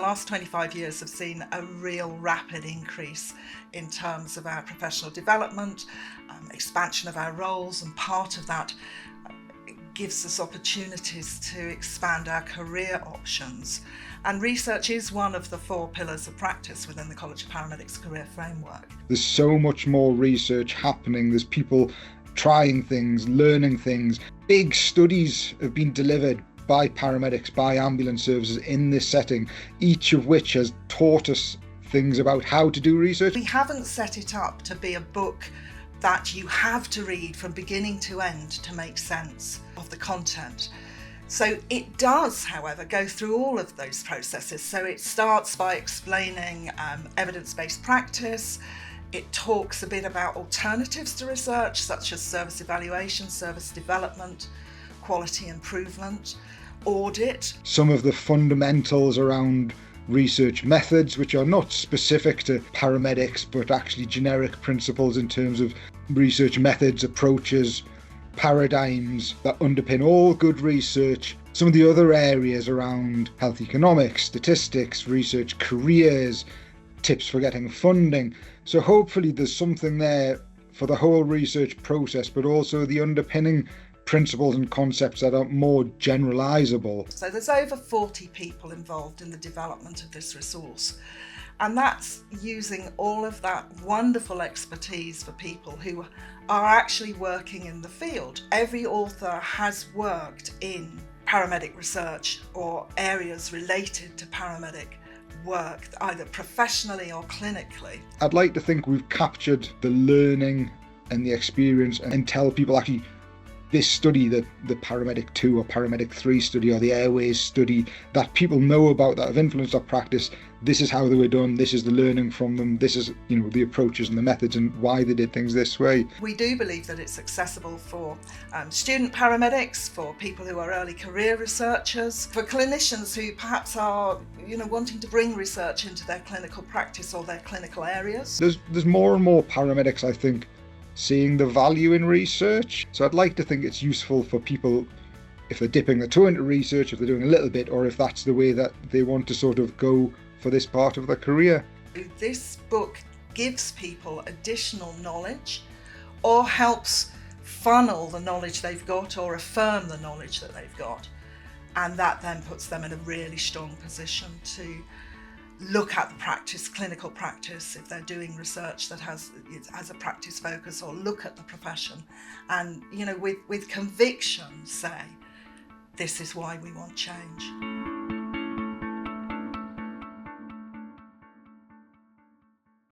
last 25 years have seen a real rapid increase in terms of our professional development, expansion of our roles, and part of that gives us opportunities to expand our career options. And research is one of the 4 pillars of practice within the College of Paramedics career framework. There's so much more research happening. There's people trying things, learning things. Big studies have been delivered by paramedics, by ambulance services in this setting, each of which has taught us things about how to do research. We haven't set it up to be a book that you have to read from beginning to end to make sense of the content. So it does, however, go through all of those processes. So it starts by explaining evidence-based practice. It talks a bit about alternatives to research, such as service evaluation, service development, quality improvement, audit. Some of the fundamentals around research methods, which are not specific to paramedics, but actually generic principles in terms of research methods, approaches, paradigms that underpin all good research. Some of the other areas around health economics, statistics, research careers, tips for getting funding. So hopefully there's something there for the whole research process, but also the underpinning principles and concepts that are more generalisable. So there's over 40 people involved in the development of this resource, and that's using all of that wonderful expertise for people who are actually working in the field. Every author has worked in paramedic research or areas related to paramedic work, either professionally or clinically. I'd like to think we've captured the learning and the experience and tell people actually this study, the Paramedic 2 or Paramedic 3 study or the Airways study that people know about that have influenced our practice, this is how they were done, this is the learning from them, this is, the approaches and the methods and why they did things this way. We do believe that it's accessible for student paramedics, for people who are early career researchers, for clinicians who perhaps are, wanting to bring research into their clinical practice or their clinical areas. There's more and more paramedics, I think, seeing the value in research. So I'd like to think it's useful for people if they're dipping their toe into research, if they're doing a little bit, or if that's the way that they want to sort of go for this part of their career. This book gives people additional knowledge or helps funnel the knowledge they've got or affirm the knowledge that they've got. And that then puts them in a really strong position to look at the practice, clinical practice, if they're doing research that has a practice focus, or look at the profession and, with conviction say, this is why we want change.